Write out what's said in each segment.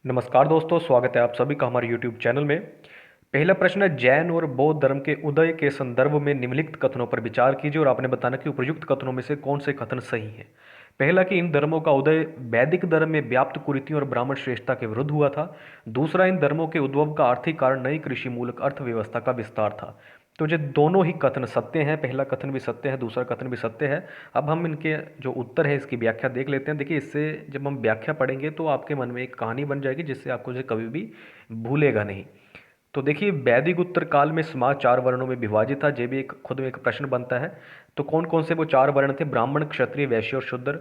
नमस्कार दोस्तों, स्वागत है आप सभी का हमारे YouTube चैनल में। पहला प्रश्न है, जैन और बौद्ध धर्म के उदय के संदर्भ में निम्नलिखित कथनों पर विचार कीजिए और आपने बताना कि उपयुक्त कथनों में से कौन से कथन सही हैं। पहला कि इन धर्मों का उदय वैदिक धर्म में व्याप्त कुरीतियों और ब्राह्मण श्रेष्ठता के विरुद्ध हुआ था। दूसरा, इन धर्मों के उद्भव का आर्थिक कारण नई कृषि मूलक अर्थव्यवस्था का विस्तार था। तो ये दोनों ही कथन सत्य हैं, पहला कथन भी सत्य है, दूसरा कथन भी सत्य है। अब हम इनके जो उत्तर है इसकी व्याख्या देख लेते हैं। देखिए, इससे जब हम व्याख्या पढ़ेंगे तो आपके मन में एक कहानी बन जाएगी जिससे आपको जो कभी भी भूलेगा नहीं। तो देखिए, वैदिक उत्तर काल में समाज 4 वर्णों में विभाजित था। ये भी एक खुद में एक प्रश्न बनता है। तो कौन कौन से वो 4 वर्ण थे? ब्राह्मण, क्षत्रिय, वैश्य और शूद्र।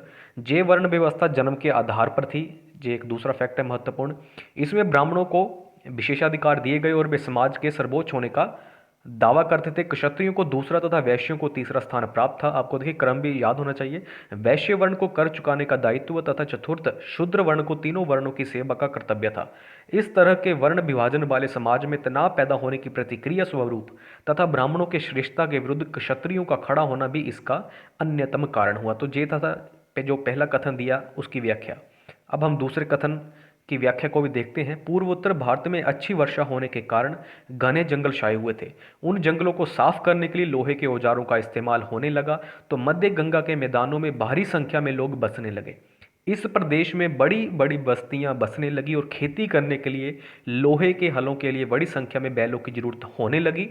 ये वर्ण व्यवस्था जन्म के आधार पर थी। ये एक दूसरा फैक्ट है महत्वपूर्ण। इसमें ब्राह्मणों को विशेषाधिकार दिए गए और वे समाज के सर्वोच्च होने का दावा करते थे। क्षत्रियों को दूसरा तथा वैश्यों को तीसरा स्थान प्राप्त था। आपको देखिए क्रम भी याद होना चाहिए। वैश्य वर्ण को कर चुकाने का दायित्व तथा चतुर्थ शूद्र वर्ण को तीनों वर्णों की सेवा का कर्तव्य था। इस तरह के वर्ण विभाजन वाले समाज में तनाव पैदा होने की प्रतिक्रिया स्वरूप तथा ब्राह्मणों के श्रेष्ठता के विरुद्ध क्षत्रियों का खड़ा होना भी इसका अन्यतम कारण हुआ। तो ये था जो पहला कथन दिया उसकी व्याख्या। अब हम दूसरे कथन की व्याख्या को भी देखते हैं। पूर्वोत्तर भारत में अच्छी वर्षा होने के कारण घने जंगल छाए हुए थे। उन जंगलों को साफ करने के लिए लोहे के औजारों का इस्तेमाल होने लगा। तो मध्य गंगा के मैदानों में भारी संख्या में लोग बसने लगे। इस प्रदेश में बड़ी बड़ी बस्तियां बसने लगी और खेती करने के लिए लोहे के हलों के लिए बड़ी संख्या में बैलों की जरूरत होने लगी।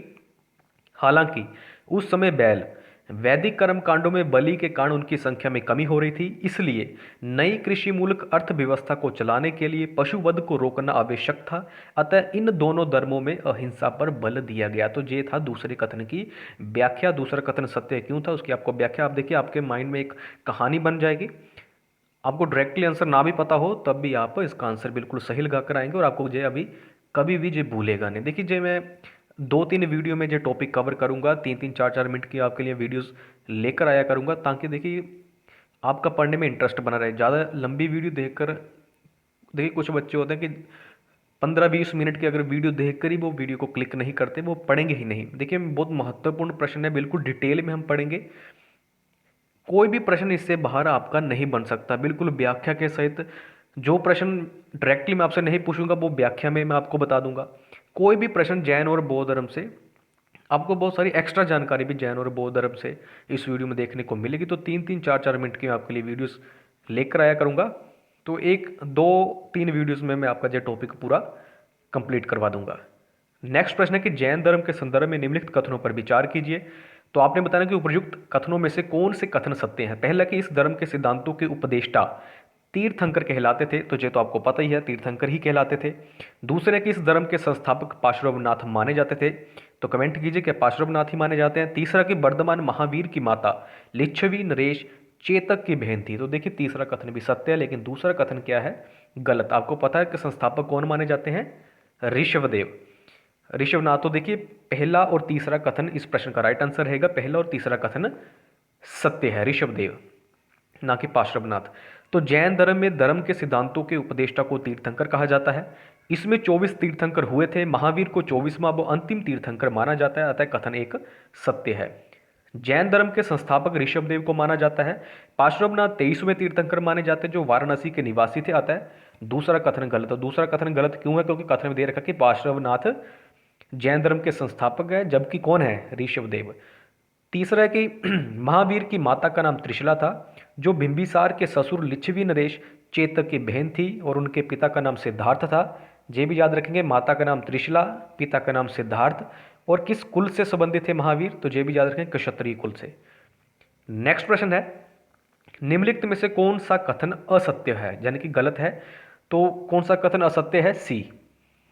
हालांकि उस समय बैल वैदिक कर्म कांडों में बलि के कारण उनकी संख्या में कमी हो रही थी। इसलिए नई कृषि मूलक अर्थव्यवस्था को चलाने के लिए पशुवध को रोकना आवश्यक था। अतः इन दोनों धर्मों में अहिंसा पर बल दिया गया। तो ये था दूसरे कथन की व्याख्या। दूसरा कथन सत्य क्यों था उसकी आपको व्याख्या। आप देखिए, आपके माइंड में एक कहानी बन जाएगी। आपको डायरेक्टली आंसर ना भी पता हो तब भी आप इसका आंसर बिल्कुल सही लगा कर आएंगे और आपको ये अभी कभी भी ये भूलेगा नहीं। देखिए, जे मैं 2-3 वीडियो में जो टॉपिक कवर करूंगा, 3-3 4-4 मिनट की आपके लिए वीडियोस लेकर आया करूंगा ताकि देखिए आपका पढ़ने में इंटरेस्ट बना रहे। ज़्यादा लंबी वीडियो देखकर देखिए कुछ बच्चे होते हैं कि 15-20 मिनट की अगर वीडियो देखकर ही वो वीडियो को क्लिक नहीं करते, वो पढ़ेंगे ही नहीं। देखिए, बहुत महत्वपूर्ण प्रश्न है, बिल्कुल डिटेल में हम पढ़ेंगे। कोई भी प्रश्न इससे बाहर आपका नहीं बन सकता, बिल्कुल व्याख्या के सहित। जो प्रश्न डायरेक्टली मैं आपसे नहीं पूछूंगा वो व्याख्या में मैं आपको बता दूंगा। कोई भी प्रश्न जैन और बौद्ध धर्म से आपको बहुत सारी एक्स्ट्रा जानकारी भी जैन और बौद्ध धर्म से इस वीडियो में देखने को मिलेगी। तो 3-3 4-4 मिनट की मैं आपके लिए वीडियोस लेकर आया करूंगा। तो 1-2-3 वीडियोस में मैं आपका जो टॉपिक पूरा कंप्लीट करवा दूंगा। नेक्स्ट प्रश्न है कि जैन धर्म के संदर्भ में निम्नलिखित कथनों पर विचार कीजिए। तो आपने बताना कि उपयुक्त कथनों में से कौन से कथन सत्य हैं। पहला कि इस धर्म के सिद्धांतों के उपदेष्टा तीर्थंकर कहलाते थे। तो ये तो आपको पता ही है, तीर्थंकर ही कहलाते थे। दूसरे कि इस धर्म के संस्थापक पार्श्वनाथ माने जाते थे। तो कमेंट कीजिए कि पार्श्वनाथ ही माने जाते हैं। तीसरा कि वर्धमान महावीर की माता लिच्छवी नरेश चेतक की बहन थी। तो देखिए, तीसरा कथन भी सत्य है, लेकिन दूसरा कथन क्या है? गलत। आपको पता है कि संस्थापक कौन माने जाते हैं? ऋषभदेव। ऋषभनाथ। तो देखिए, पहला और तीसरा कथन इस प्रश्न का राइट आंसर रहेगा। पहला और तीसरा कथन सत्य है, ऋषभदेव ना कि पार्श्वनाथ। तो जैन धर्म में धर्म के सिद्धांतों के उपदेष्टा को तीर्थंकर कहा जाता है। इसमें 24 तीर्थंकर हुए थे। महावीर को 24वां वो अंतिम तीर्थंकर माना जाता है। अतः कथन एक सत्य है। जैन धर्म के संस्थापक ऋषभदेव को माना जाता है। पार्श्वनाथ 23वें तीर्थंकर माने जाते हैं जो वाराणसी के निवासी थे। अतः दूसरा कथन गलत है। दूसरा कथन गलत क्यों है? क्योंकि कथन में दे रखा कि पार्श्वनाथ जैन धर्म के संस्थापक है, जबकि कौन है? ऋषभदेव। तीसरा है कि महावीर की माता का नाम त्रिशला था जो बिंबिसार के ससुर लिच्छवी नरेश चेतक की बहन थी और उनके पिता का नाम सिद्धार्थ था। ये भी याद रखेंगे, माता का नाम त्रिशला, पिता का नाम सिद्धार्थ। और किस कुल से संबंधित थे महावीर? तो ये भी याद रखेंगे, क्षत्रिय कुल से। नेक्स्ट प्रश्न है, निम्नलिखित में से कौन सा कथन असत्य है, यानी कि गलत है? तो कौन सा कथन असत्य है? सी।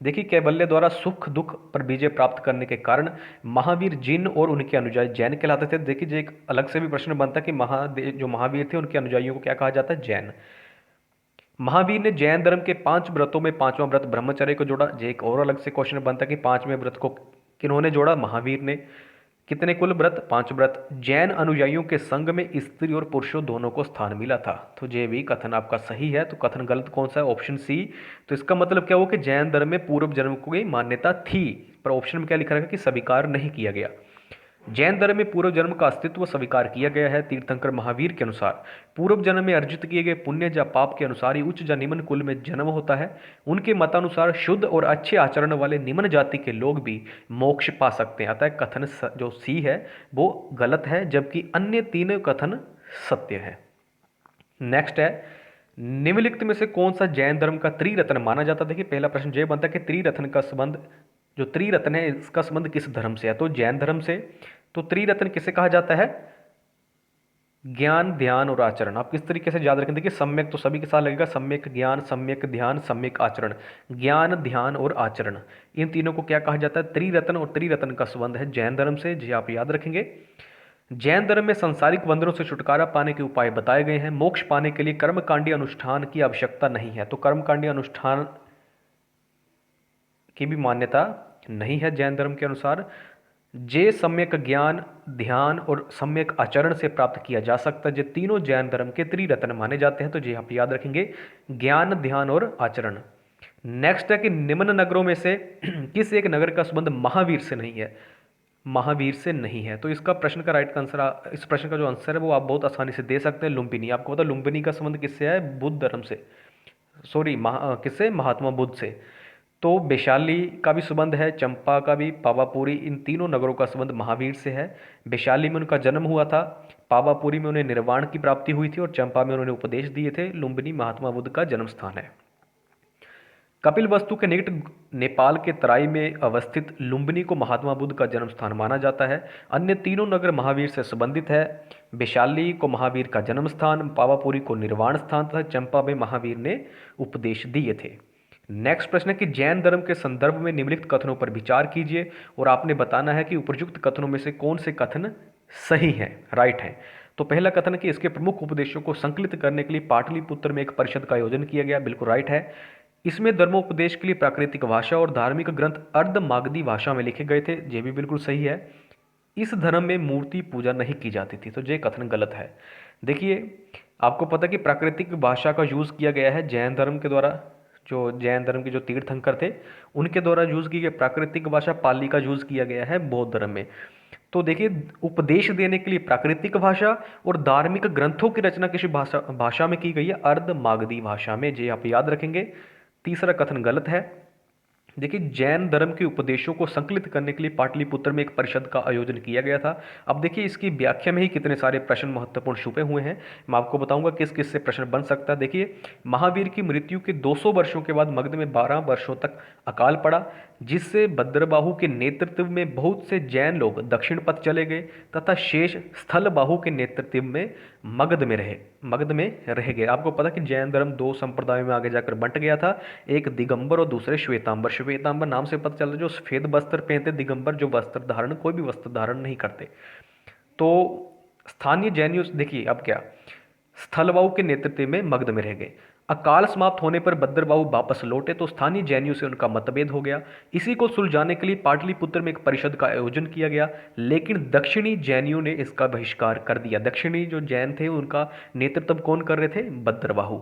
देखिए, कैवल्य द्वारा सुख दुख पर विजय प्राप्त करने के कारण महावीर जिन और उनके अनुयायी जैन कहलाते थे। देखिए, जो एक अलग से भी प्रश्न बनता है कि जो महावीर थे उनके अनुयायियों को क्या कहा जाता है? जैन। महावीर ने जैन धर्म के 5 व्रतों में 5वां व्रत ब्रह्मचर्य को जोड़ा। जो एक और अलग से क्वेश्चन बनता है कि 5वें व्रत को किन्होंने जोड़ा? महावीर ने। कितने कुल व्रत? 5 व्रत। जैन अनुयायियों के संग में स्त्री और पुरुषों दोनों को स्थान मिला था। तो ये भी कथन आपका सही है। तो कथन गलत कौन सा है? Option C. तो इसका मतलब क्या हुआ कि जैन धर्म में पूर्व जन्म की मान्यता थी, पर ऑप्शन में क्या लिखा रहेगा कि स्वीकार नहीं किया गया। जैन धर्म में पूर्व जन्म का अस्तित्व स्वीकार किया गया है। तीर्थंकर महावीर के अनुसार पूर्व जन्म में अर्जित किए गए पुण्य या पाप के अनुसार ही उच्च या निम्न कुल में जन्म होता है। उनके मतानुसार शुद्ध और अच्छे आचरण वाले निम्न जाति के लोग भी मोक्ष पा सकते हैं। अतः कथन जो सी है वो गलत है, जबकि अन्य तीनों कथन सत्य है। नेक्स्ट है, निम्नलिखित में से कौन सा जैन धर्म का त्रिरत्न माना जाता है। देखिए पहला प्रश्न ये बनता है कि त्रिरत्न का संबंध, जो त्रिरत्न है इसका संबंध किस धर्म से है, तो जैन धर्म से। तो त्रिरत्न किसे कहा जाता है, ज्ञान, ध्यान और आचरण। आप किस तरीके से याद रखें, देखिए सम्यक तो सभी के साथ लगेगा, सम्यक ज्ञान, सम्यक ध्यान, सम्यक आचरण। ज्ञान, ध्यान और आचरण, इन तीनों को क्या कहा जाता है, त्रिरत्न। और त्रिरत्न का संबंध है जैन धर्म से, जी आप याद रखेंगे। जैन धर्म में सांसारिक बंधनों से छुटकारा पाने के उपाय बताए गए हैं। मोक्ष पाने के लिए कर्मकांडी अनुष्ठान की आवश्यकता नहीं है, तो कर्मकांडी अनुष्ठान की भी मान्यता नहीं है जैन धर्म के अनुसार। जे सम्यक ज्ञान, ध्यान और सम्यक आचरण से प्राप्त किया जा सकता है। ये तीनों जैन धर्म के त्रिरत्न माने जाते हैं, तो जी आप याद रखेंगे, ज्ञान, ध्यान और आचरण। नेक्स्ट है कि निम्न नगरों में से किस एक नगर का संबंध महावीर से नहीं है, महावीर से नहीं है। तो इसका प्रश्न का राइट आंसर, इस प्रश्न का जो आंसर है वो आप बहुत आसानी से दे सकते हैं, लुम्बिनी। आपको पता लुम्बिनी का संबंध किससे है, बुद्ध धर्म से, सॉरी किससे, महात्मा बुद्ध से। तो वैशाली का भी संबंध है, चंपा का भी, पावापुरी, इन तीनों नगरों का संबंध महावीर से है। वैशाली में उनका जन्म हुआ था, पावापुरी में उन्हें निर्वाण की प्राप्ति हुई थी और चंपा में उन्होंने उपदेश दिए थे। लुम्बिनी महात्मा बुद्ध का जन्म स्थान है। कपिल वस्तु के निकट नेपाल के तराई में अवस्थित लुम्बिनी को महात्मा बुद्ध का जन्म स्थान माना जाता है। अन्य तीनों नगर महावीर से संबंधित है। वैशाली को महावीर का जन्म स्थान, पावापुरी को निर्वाण स्थान तथा चंपा में महावीर ने उपदेश दिए थे। नेक्स्ट प्रश्न है कि जैन धर्म के संदर्भ में निम्नलिखित कथनों पर विचार कीजिए और आपने बताना है कि उपयुक्त कथनों में से कौन से कथन सही हैं, राइट हैं। तो पहला कथन कि इसके प्रमुख उपदेशों को संकलित करने के लिए पाटलिपुत्र में एक परिषद का आयोजन किया गया, बिल्कुल राइट है। इसमें धर्मोपदेश के लिए प्राकृतिक भाषा और धार्मिक ग्रंथ अर्ध मागधी भाषा में लिखे गए थे, ये भी बिल्कुल सही है। इस धर्म में मूर्ति पूजा नहीं की जाती थी, तो ये कथन गलत है। देखिए आपको पता है कि प्राकृतिक भाषा का यूज़ किया गया है जैन धर्म के द्वारा, जो जैन धर्म के जो तीर्थंकर थे उनके द्वारा यूज़ की गई प्राकृतिक भाषा पाली का यूज़ किया गया है बौद्ध धर्म में। तो देखिए उपदेश देने के लिए प्राकृतिक भाषा और धार्मिक ग्रंथों की रचना किसी भाषा में की गई है, अर्ध मागधी भाषा में, जी आप याद रखेंगे। तीसरा कथन गलत है। देखिए जैन धर्म के उपदेशों को संकलित करने के लिए पाटलिपुत्र में एक परिषद का आयोजन किया गया था। अब देखिए इसकी व्याख्या में ही कितने सारे प्रश्न महत्वपूर्ण छुपे हुए हैं, मैं आपको बताऊंगा किस किस से प्रश्न बन सकता है। देखिए महावीर की मृत्यु के 200 वर्षों के बाद मगध में 12 वर्षों तक अकाल पड़ा, जिससे भद्रबाहु के नेतृत्व में बहुत से जैन लोग दक्षिण पथ चले गए तथा शेष स्थलबाहु के नेतृत्व में मगध में रह गए। आपको पता कि जैन धर्म दो संप्रदायों में आगे जाकर बंट गया था, एक दिगंबर और दूसरे श्वेतांबर। श्वेतांबर नाम से पता चल रहा है जो सफेद वस्त्र पहनते, दिगंबर जो वस्त्र धारण, कोई भी वस्त्र धारण नहीं करते। तो स्थानीय जैनियों, देखिए अब क्या, स्थलबाहु के नेतृत्व में मगध में रह गए। अकाल समाप्त होने पर भद्रबाहु वापस लौटे तो स्थानीय जैनियों से उनका मतभेद हो गया। इसी को सुलझाने के लिए पाटलिपुत्र में एक परिषद का आयोजन किया गया, लेकिन दक्षिणी जैनियों ने इसका बहिष्कार कर दिया। दक्षिणी जो जैन थे उनका नेतृत्व कौन कर रहे थे, भद्रबाहु,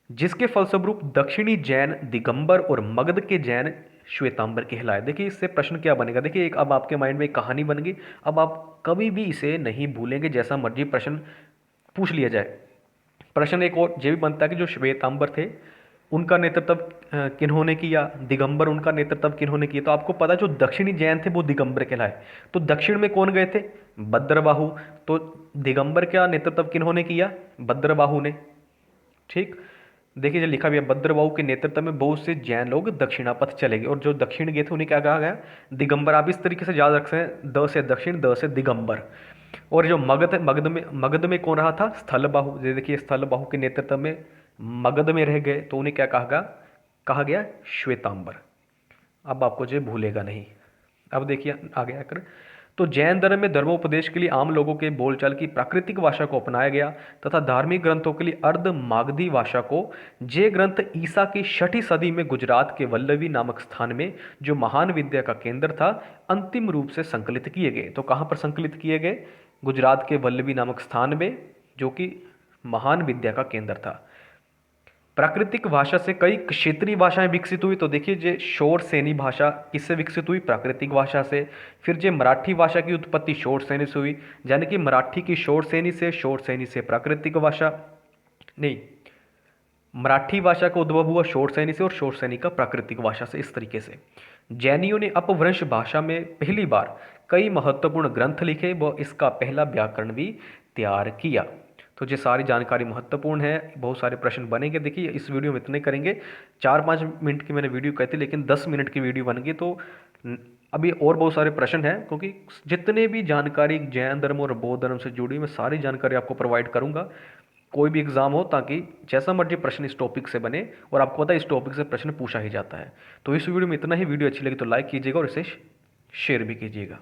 जिसके फलस्वरूप दक्षिणी जैन दिगंबर और मगध के जैन श्वेतांबर कहलाए। देखिए इससे प्रश्न क्या बनेगा, देखिए एक अब आपके माइंड में एक कहानी बन गई, अब आप कभी भी इसे नहीं भूलेंगे, जैसा मर्जी प्रश्न पूछ लिया जाए। प्रश्न एक और ये भी बनता है कि जो श्वेतांबर थे उनका नेतृत्व किन्होंने किया, दिगंबर उनका नेतृत्व किन्होंने किया। तो आपको पता जो दक्षिणी जैन थे वो दिगंबर कहलाए। तो दक्षिण में कौन गए थे, भद्रबाहु। तो दिगंबर का नेतृत्व किन्होंने किया, भद्रबाहु ने। ठीक, देखिए जो लिखा भी है, भद्रबाहु के नेतृत्व में बहुत से जैन लोग दक्षिणापथ चले गए और जो दक्षिण गए थे उन्हें क्या कहा गया, दिगंबर। आप इस तरीके से याद रख सकते हैं, द से दक्षिण, द से दिगंबर। और जो मगध में कौन रहा था, स्थलबाहु। देखिए स्थलबाहु के नेतृत्व में मगध में रह गए तो उन्हें क्या कहा गया, श्वेतांबर। अब आपको जो भूलेगा नहीं। अब देखिए आगे आकर, तो जैन धर्म में धर्मोपदेश के लिए आम लोगों के बोलचाल की प्राकृतिक भाषा को अपनाया गया तथा धार्मिक ग्रंथों के लिए अर्ध मागधी भाषा को। जे ग्रंथ ईसा की 6ठी सदी में गुजरात के वल्लभी नामक स्थान में, जो महान विद्या का केंद्र था, अंतिम रूप से संकलित किए गए। तो कहाँ पर संकलित किए गए, गुजरात के वल्लभी नामक स्थान में, जो कि महान विद्या का केंद्र था। प्राकृतिक भाषा से कई क्षेत्रीय भाषाएं विकसित हुई। तो देखिए, जे शोर सैनी भाषा किससे विकसित हुई? प्राकृतिक भाषा से। फिर जे मराठी भाषा की उत्पत्ति शोर सैनी से हुई, यानी कि मराठी की शोर सैनी से प्राकृतिक भाषा नहीं, मराठी भाषा का उद्भव हुआ शोर सैनी से और शोर सैनी का प्राकृतिक भाषा से, इस तरीके से। जैनियों ने अपभ्रंश भाषा में पहली बार कई महत्वपूर्ण ग्रंथ लिखे व इसका पहला व्याकरण भी तैयार किया। तो ये सारी जानकारी महत्वपूर्ण है, बहुत सारे प्रश्न बनेंगे। देखिए, इस वीडियो में इतने करेंगे। 4-5 मिनट की मैंने वीडियो कहती, लेकिन 10 मिनट की वीडियो बन गई। तो अभी और बहुत सारे प्रश्न हैं, क्योंकि जितने भी जानकारी जैन धर्म और बौद्ध धर्म से जुड़ी, मैं सारी जानकारी आपको प्रोवाइड करूंगा, कोई भी एग्जाम हो, ताकि जैसा मर्जी प्रश्न इस टॉपिक से बने। और आपको पता है, इस टॉपिक से प्रश्न पूछा ही जाता है। तो इस वीडियो में इतना ही। वीडियो अच्छी लगी तो लाइक कीजिएगा और इसे शेयर भी कीजिएगा।